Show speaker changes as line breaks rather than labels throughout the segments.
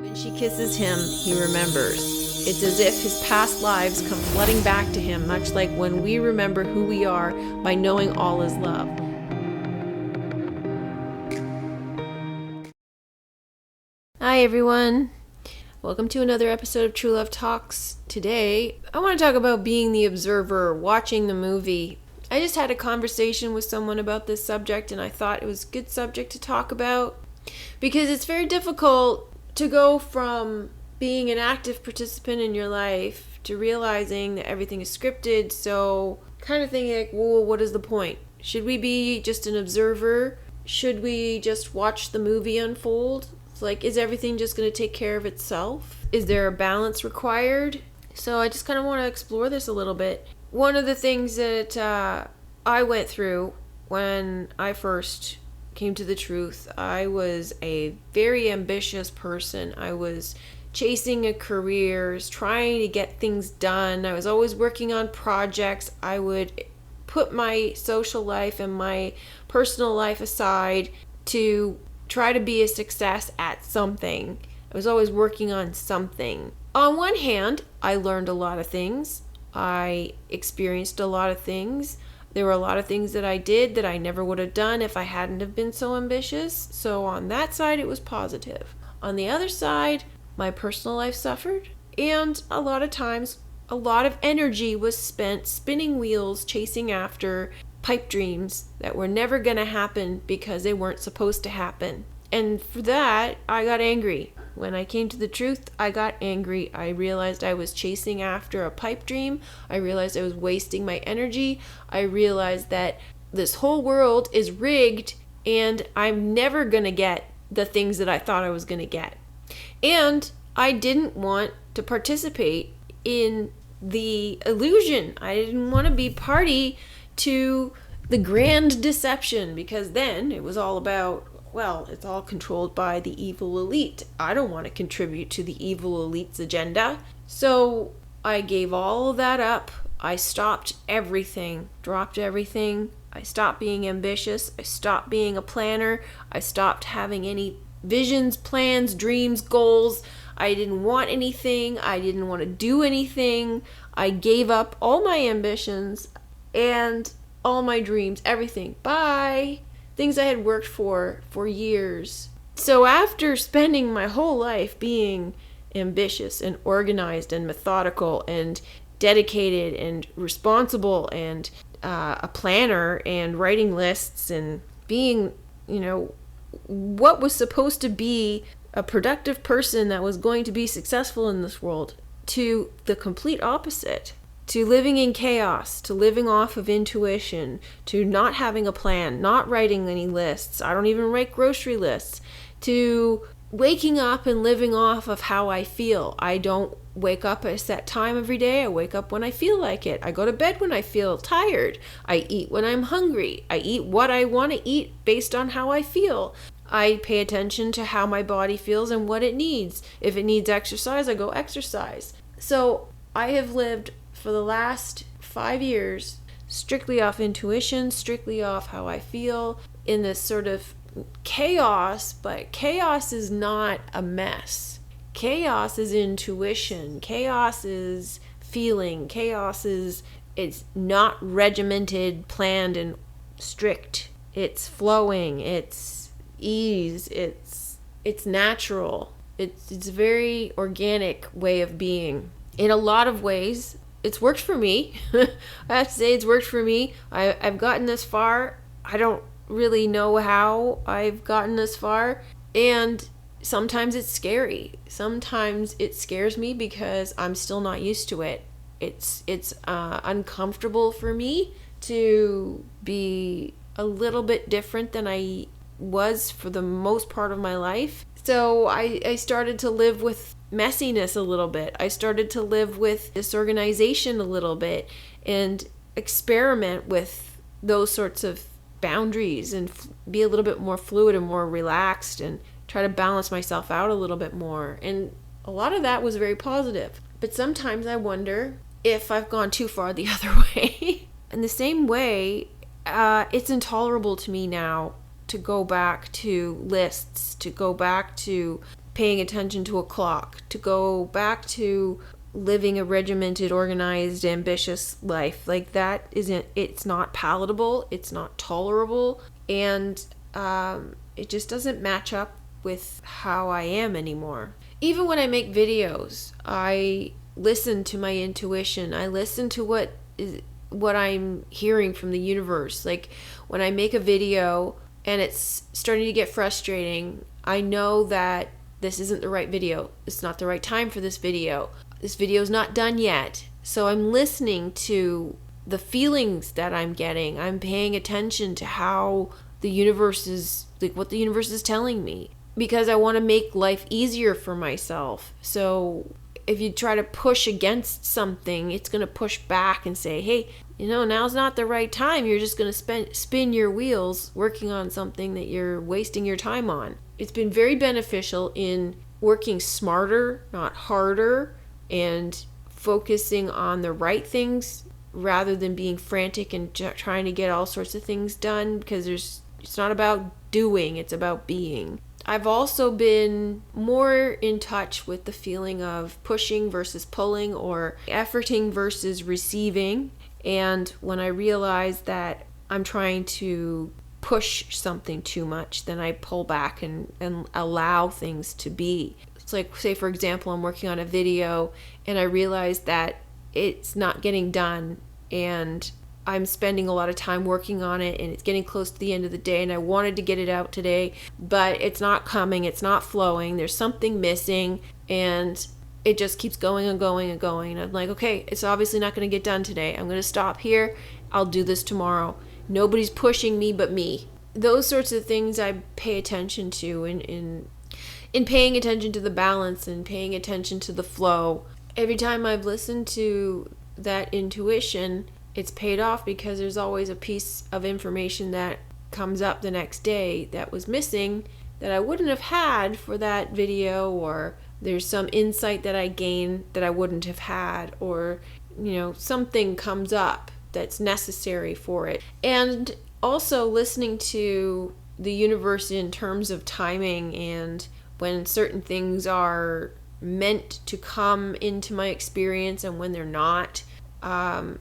When she kisses him, he remembers. It's as if his past lives come flooding back to him, much like when we remember who we are by knowing all is love. Hi everyone! Welcome to another episode of TrueLove Talks. Today, I want to talk about being the observer, watching the movie. I just had a conversation with someone about this subject and I thought it was a good subject to talk about because it's very difficult to go from being an active participant in your life to realizing that everything is scripted. So kind of thinking like, well, what is the point? Should we be just an observer? Should we just watch the movie unfold? It's like, is everything just going to take care of itself? Is there a balance required? So I just kind of want to explore this a little bit. One of the things that I went through when I first came to the truth, I was a very ambitious person. I was chasing a career, trying to get things done. I was always working on projects. I would put my social life and my personal life aside to try to be a success at something. I was always working on something. On one hand, I learned a lot of things. I experienced a lot of things. There were a lot of things that I did that I never would have done if I hadn't have been so ambitious. So on that side, it was positive. On the other side, my personal life suffered. And a lot of times, a lot of energy was spent spinning wheels, chasing after pipe dreams that were never going to happen because they weren't supposed to happen. And for that, I got angry. When I came to the truth, I got angry. I realized I was chasing after a pipe dream. I realized I was wasting my energy. I realized that this whole world is rigged and I'm never going to get the things that I thought I was going to get. And I didn't want to participate in the illusion. I didn't want to be party to the grand deception because then it was all about, well, it's all controlled by the evil elite. I don't want to contribute to the evil elite's agenda. So I gave all of that up. I stopped everything, dropped everything. I stopped being ambitious. I stopped being a planner. I stopped having any visions, plans, dreams, goals. I didn't want anything. I didn't want to do anything. I gave up all my ambitions and all my dreams, everything. Bye. Things I had worked for years. So after spending my whole life being ambitious and organized and methodical and dedicated and responsible and a planner and writing lists and being, what was supposed to be a productive person that was going to be successful in this world, to the complete opposite. To living in chaos, to living off of intuition, to not having a plan, not writing any lists. I don't even write grocery lists. To waking up and living off of how I feel. I don't wake up at a set time every day. I wake up when I feel like it. I go to bed when I feel tired. I eat when I'm hungry. I eat what I want to eat based on how I feel. I pay attention to how my body feels and what it needs. If it needs exercise, I go exercise. So I have lived for the last 5 years, strictly off intuition, strictly off how I feel, in this sort of chaos, but chaos is not a mess. Chaos is intuition. Chaos is feeling. Chaos is, it's not regimented, planned, and strict. It's flowing. It's ease. It's natural. It's a very organic way of being. In a lot of ways, it's worked for me. I have to say it's worked for me. I've gotten this far. I don't really know how I've gotten this far. And sometimes it's scary. Sometimes it scares me because I'm still not used to it. It's uncomfortable for me to be a little bit different than I was for the most part of my life. So I started to live with messiness a little bit. I started to live with disorganization a little bit and experiment with those sorts of boundaries and be a little bit more fluid and more relaxed and try to balance myself out a little bit more. And a lot of that was very positive. But sometimes I wonder if I've gone too far the other way. In the same way, it's intolerable to me now to go back to lists, to go back to paying attention to a clock, to go back to living a regimented, organized, ambitious life. Like that it's not palatable, it's not tolerable, and it just doesn't match up with how I am anymore. Even when I make videos, I listen to my intuition. I listen to what I'm hearing from the universe. Like when I make a video and it's starting to get frustrating, I know that this isn't the right video. It's not the right time for this video. This video's not done yet. So I'm listening to the feelings that I'm getting. I'm paying attention to how the universe is, like what the universe is telling me, because I want to make life easier for myself. So if you try to push against something, it's going to push back and say, hey, now's not the right time. You're just going to spin your wheels working on something that you're wasting your time on. It's been very beneficial in working smarter, not harder, and focusing on the right things rather than being frantic and trying to get all sorts of things done, because it's not about doing, it's about being. I've also been more in touch with the feeling of pushing versus pulling, or efforting versus receiving. And when I realize that I'm trying to push something too much, then I pull back and allow things to be. It's like, say for example, I'm working on a video and I realize that it's not getting done, and I'm spending a lot of time working on it, and it's getting close to the end of the day, and I wanted to get it out today, but it's not coming, it's not flowing, there's something missing, and it just keeps going and going and going. And I'm like, okay, it's obviously not going to get done today. I'm going to stop here. I'll do this tomorrow. Nobody's pushing me but me. Those sorts of things I pay attention to in paying attention to the balance and paying attention to the flow. Every time I've listened to that intuition, it's paid off, because there's always a piece of information that comes up the next day that was missing that I wouldn't have had for that video, or there's some insight that I gain that I wouldn't have had, or something comes up that's necessary for it. And also listening to the universe in terms of timing, and when certain things are meant to come into my experience and when they're not.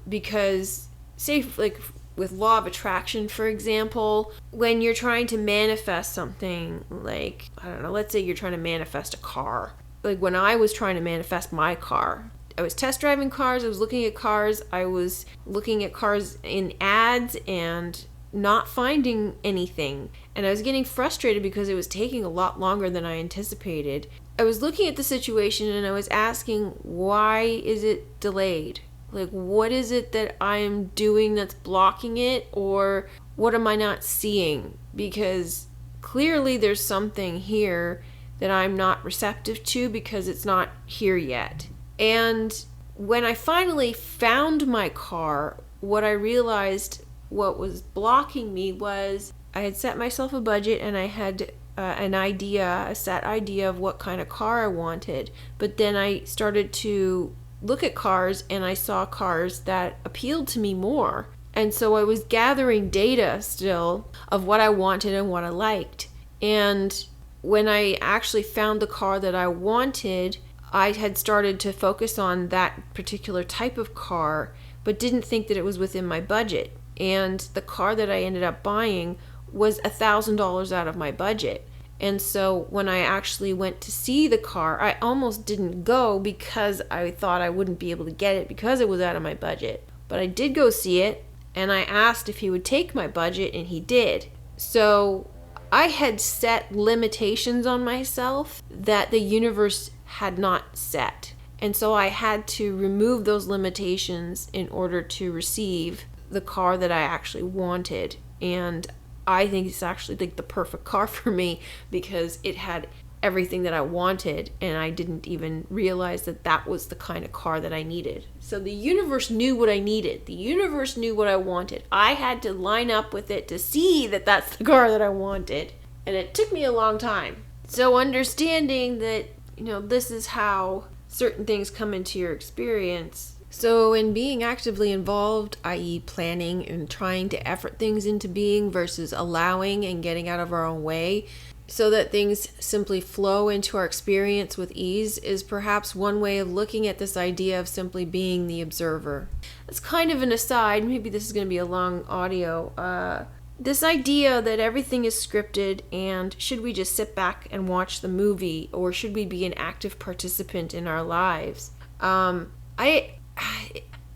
Because say like with law of attraction, for example, when you're trying to manifest something, like, I don't know, let's say you're trying to manifest a car. Like when I was trying to manifest my car, I was test driving cars, I was looking at cars, I was looking at cars in ads and not finding anything. And I was getting frustrated because it was taking a lot longer than I anticipated. I was looking at the situation and I was asking, why is it delayed? Like, what is it that I'm doing that's blocking it? Or what am I not seeing? Because clearly there's something here that I'm not receptive to, because it's not here yet. And when I finally found my car, what I realized what was blocking me was I had set myself a budget, and I had a set idea of what kind of car I wanted. But then I started to look at cars, and I saw cars that appealed to me more. And so I was gathering data still of what I wanted and what I liked. And when I actually found the car that I wanted, I had started to focus on that particular type of car, but didn't think that it was within my budget. And the car that I ended up buying was $1,000 out of my budget. And so when I actually went to see the car, I almost didn't go because I thought I wouldn't be able to get it because it was out of my budget. But I did go see it, and I asked if he would take my budget, and he did. So I had set limitations on myself that the universe had not set. And so I had to remove those limitations in order to receive the car that I actually wanted. And I think it's actually like the perfect car for me, because it had everything that I wanted, and I didn't even realize that that was the kind of car that I needed. So the universe knew what I needed. The universe knew what I wanted. I had to line up with it to see that that's the car that I wanted. And it took me a long time. So understanding that, this is how certain things come into your experience. So in being actively involved, i.e. planning and trying to effort things into being versus allowing and getting out of our own way, so that things simply flow into our experience with ease is perhaps one way of looking at this idea of simply being the observer. It's kind of an aside, maybe this is going to be a long audio. This idea that everything is scripted, and should we just sit back and watch the movie, or should we be an active participant in our lives? I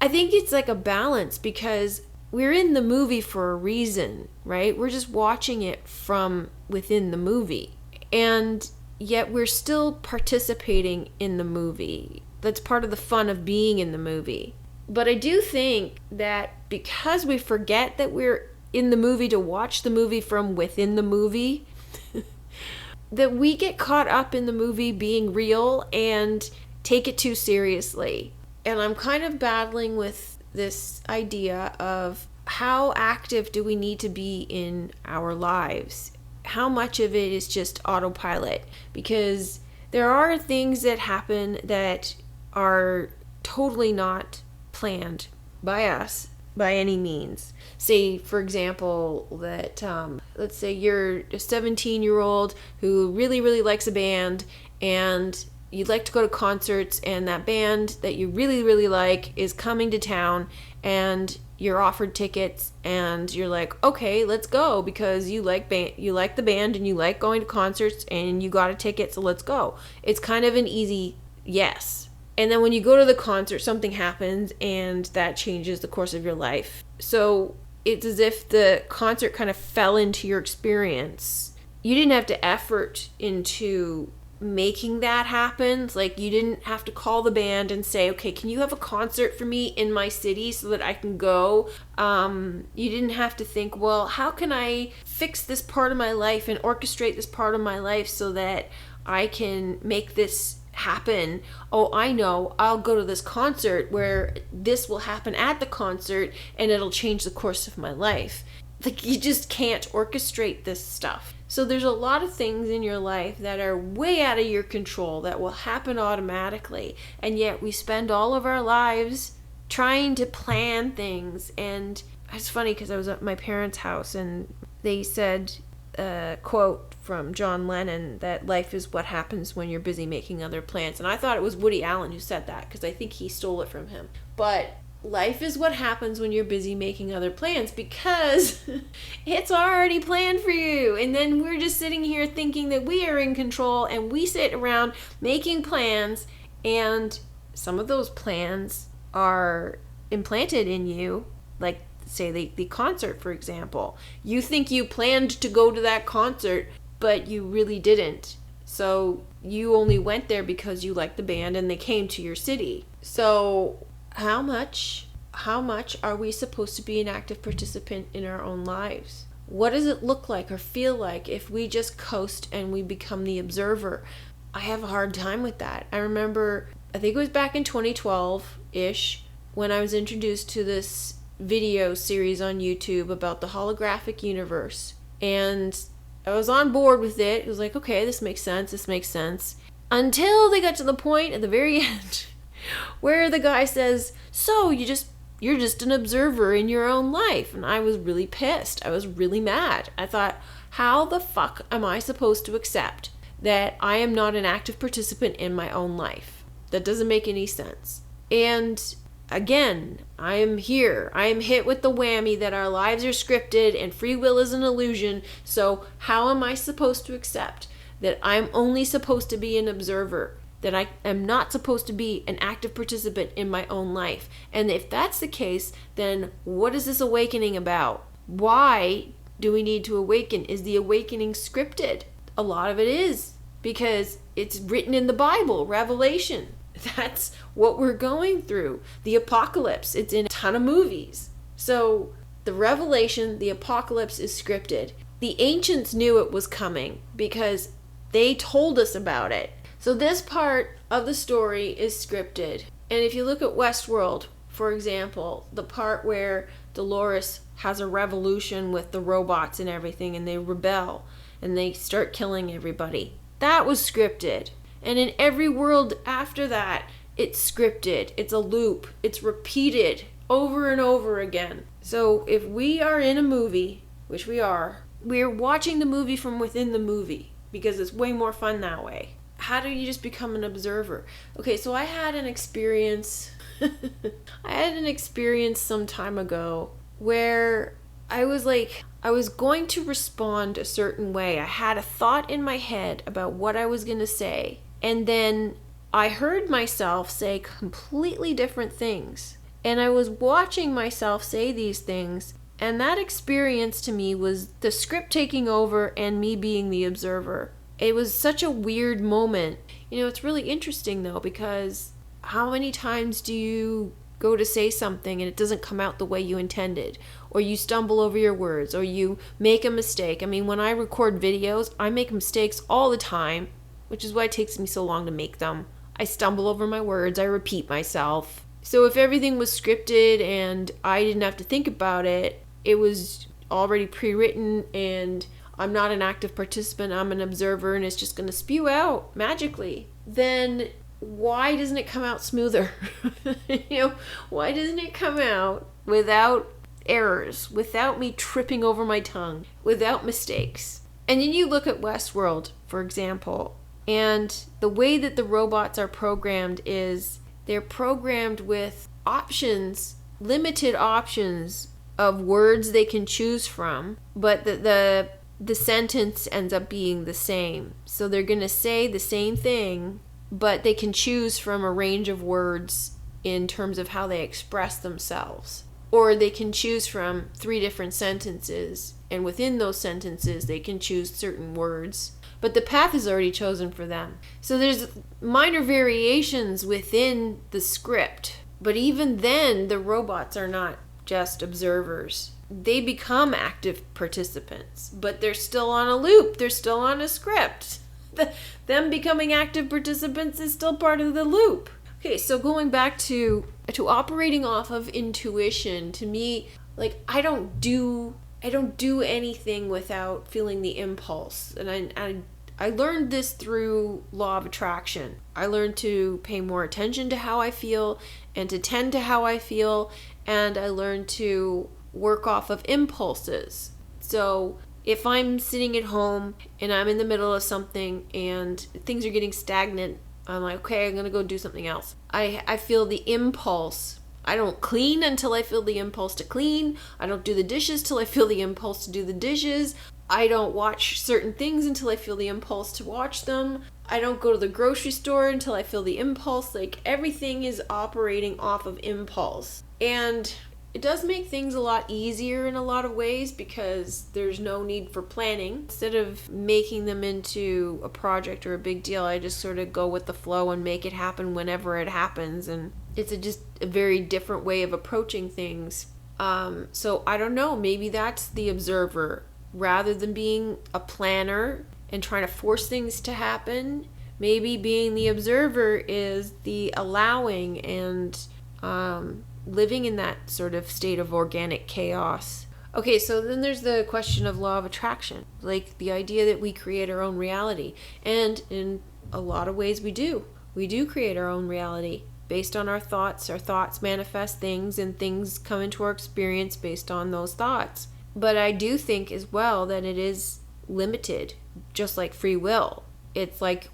think it's like a balance, because we're in the movie for a reason, right? We're just watching it from within the movie, and yet we're still participating in the movie. That's part of the fun of being in the movie. But I do think that because we forget that we're in the movie to watch the movie from within the movie, that we get caught up in the movie being real and take it too seriously. And I'm kind of battling with this idea of how active do we need to be in our lives? How much of it is just autopilot? Because there are things that happen that are totally not planned by us by any means. Say, for example, that let's say you're a 17-year-old who really, really likes a band, and you'd like to go to concerts, and that band that you really, really like is coming to town, and you're offered tickets, and you're like, okay, let's go, because you like the band, and you like going to concerts, and you got a ticket, so let's go. It's kind of an easy yes. And then when you go to the concert, something happens, and that changes the course of your life. So it's as if the concert kind of fell into your experience. You didn't have to effort into making that happen. Like, you didn't have to call the band and say, okay, can you have a concert for me in my city so that I can go? You didn't have to think, well, how can I fix this part of my life and orchestrate this part of my life so that I can make this happen? Oh, I know, I'll go to this concert where this will happen at the concert and it'll change the course of my life. Like, you just can't orchestrate this stuff. So there's a lot of things in your life that are way out of your control that will happen automatically, and yet we spend all of our lives trying to plan things. And it's funny because I was at my parents' house and they said a quote from John Lennon that life is what happens when you're busy making other plans. And I thought it was Woody Allen who said that, because I think he stole it from him. But life is what happens when you're busy making other plans, because it's already planned for you. And then we're just sitting here thinking that we are in control, and we sit around making plans, and some of those plans are implanted in you. Like, say the concert, for example. You think you planned to go to that concert, but you really didn't. So you only went there because you liked the band and they came to your city. So how much are we supposed to be an active participant in our own lives? What does it look like or feel like if we just coast and we become the observer? I have a hard time with that. I remember, I think it was back in 2012-ish, when I was introduced to this video series on YouTube about the holographic universe. And I was on board with it. It was like, okay, this makes sense. Until they got to the point at the very end where the guy says, so you're just an observer in your own life. And I was really pissed. I was really mad. I thought, how the fuck am I supposed to accept that I am not an active participant in my own life? That doesn't make any sense. And again, I am here. I am hit with the whammy that our lives are scripted and free will is an illusion. So how am I supposed to accept that I'm only supposed to be an observer? That I am not supposed to be an active participant in my own life? And if that's the case, then what is this awakening about? Why do we need to awaken? Is the awakening scripted? A lot of it is, because it's written in the Bible, Revelation. That's what we're going through. The apocalypse, it's in a ton of movies. So the Revelation, the apocalypse is scripted. The ancients knew it was coming because they told us about it. So this part of the story is scripted. And if you look at Westworld, for example, the part where Dolores has a revolution with the robots and everything, and they rebel and they start killing everybody, that was scripted. And in every world after that, it's scripted. It's a loop. It's repeated over and over again. So if we are in a movie, which we are, we're watching the movie from within the movie. because it's way more fun that way. How do you just become an observer? Okay, so I had an experience some time ago where I was going to respond a certain way. I had a thought in my head about what I was going to say, and then I heard myself say completely different things. And I was watching myself say these things, and that experience to me was the script taking over and me being the observer. It was such a weird moment. It's really interesting though, because how many times do you go to say something and it doesn't come out the way you intended, or you stumble over your words, or you make a mistake? I mean, when I record videos, I make mistakes all the time, which is why it takes me so long to make them. I stumble over my words, I repeat myself. So if everything was scripted and I didn't have to think about it, it was already pre-written, and I'm not an active participant, I'm an observer, and it's just going to spew out magically, then why doesn't it come out smoother? Why doesn't it come out without errors, without me tripping over my tongue, without mistakes? And then you look at Westworld, for example, and the way that the robots are programmed is they're programmed with options, limited options of words they can choose from, but the sentence ends up being the same. So they're going to say the same thing, but they can choose from a range of words in terms of how they express themselves. Or they can choose from 3 different sentences, and within those sentences they can choose certain words, but the path is already chosen for them. So there's minor variations within the script, but even then the robots are not just observers. They become active participants, but they're still on a loop, they're still on a script. Them becoming active participants is still part of the loop. Okay, so going back to operating off of intuition, to me, like, I don't do anything without feeling the impulse. And I learned this through law of attraction. I learned to pay more attention to how I feel and to tend to how I feel, and I learned to work off of impulses. So if I'm sitting at home and I'm in the middle of something and things are getting stagnant, I'm like, okay, I'm gonna go do something else. I feel the impulse. I don't clean until I feel the impulse to clean. I don't do the dishes till I feel the impulse to do the dishes. I don't watch certain things until I feel the impulse to watch them. I don't go to the grocery store until I feel the impulse. Like, everything is operating off of impulse. And it does make things a lot easier in a lot of ways because there's no need for planning. Instead of making them into a project or a big deal, I just sort of go with the flow and make it happen whenever it happens. And it's just a very different way of approaching things. So I don't know, maybe that's the observer. Rather than being a planner and trying to force things to happen, maybe being the observer is the allowing and living in that sort of state of organic chaos. Okay, so then there's the question of law of attraction, like the idea that we create our own reality. And in a lot of ways we do. We do create our own reality based on our thoughts. Our thoughts manifest things, and things come into our experience based on those thoughts. But I do think as well that it is limited, just like free will. It's like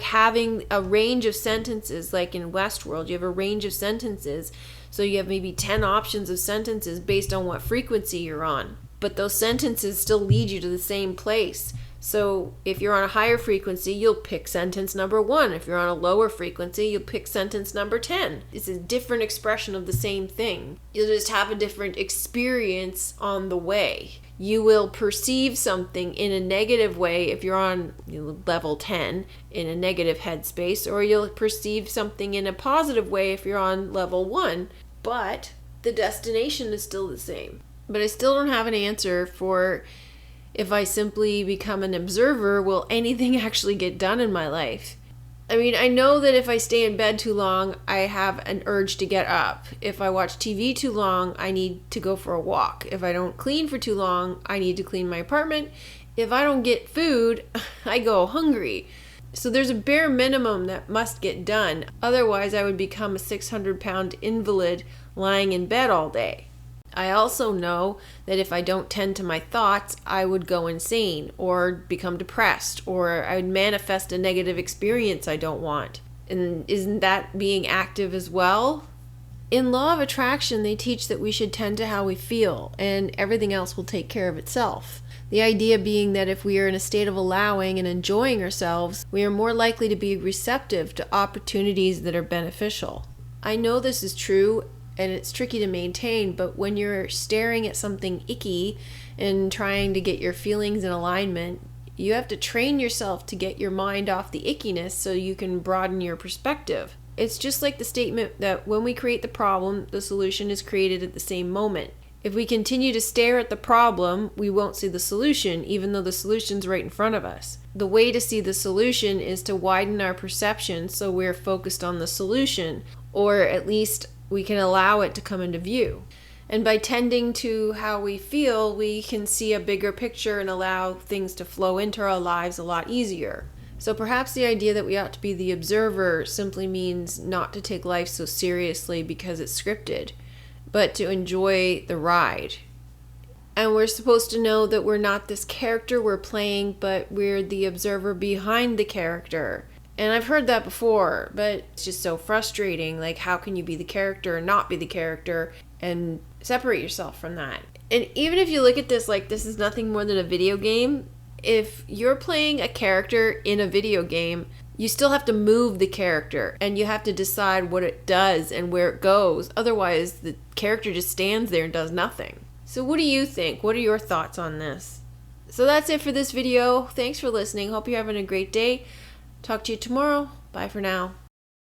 having a range of sentences, like in Westworld, you have a range of sentences. So you have maybe 10 options of sentences based on what frequency you're on. But those sentences still lead you to the same place. So if you're on a higher frequency, you'll pick sentence number 1. If you're on a lower frequency, you'll pick sentence number 10. It's a different expression of the same thing. You'll just have a different experience on the way. You will perceive something in a negative way if you're on level 10 in a negative headspace, or you'll perceive something in a positive way if you're on level 1, but the destination is still the same. But I still don't have an answer for if I simply become an observer, will anything actually get done in my life? I mean, I know that if I stay in bed too long, I have an urge to get up. If I watch TV too long, I need to go for a walk. If I don't clean for too long, I need to clean my apartment. If I don't get food, I go hungry. So there's a bare minimum that must get done. Otherwise, I would become a 600-pound invalid lying in bed all day. I also know that if I don't tend to my thoughts, I would go insane or become depressed, or I would manifest a negative experience I don't want. And isn't that being active as well? In Law of Attraction, they teach that we should tend to how we feel, and everything else will take care of itself. The idea being that if we are in a state of allowing and enjoying ourselves, we are more likely to be receptive to opportunities that are beneficial. I know this is true, and it's tricky to maintain, but when you're staring at something icky and trying to get your feelings in alignment, you have to train yourself to get your mind off the ickiness so you can broaden your perspective. It's just like the statement that when we create the problem, the solution is created at the same moment. If we continue to stare at the problem, we won't see the solution, even though the solution's right in front of us. The way to see the solution is to widen our perception so we're focused on the solution, or at least we can allow it to come into view. And by tending to how we feel, we can see a bigger picture and allow things to flow into our lives a lot easier. So perhaps the idea that we ought to be the observer simply means not to take life so seriously because it's scripted, but to enjoy the ride. And we're supposed to know that we're not this character we're playing, but we're the observer behind the character. And I've heard that before, but it's just so frustrating. Like, how can you be the character and not be the character and separate yourself from that? And even if you look at this like this is nothing more than a video game, if you're playing a character in a video game, you still have to move the character and you have to decide what it does and where it goes. Otherwise, the character just stands there and does nothing. So what do you think? What are your thoughts on this? So that's it for this video. Thanks for listening. Hope you're having a great day. Talk to you tomorrow. Bye for now.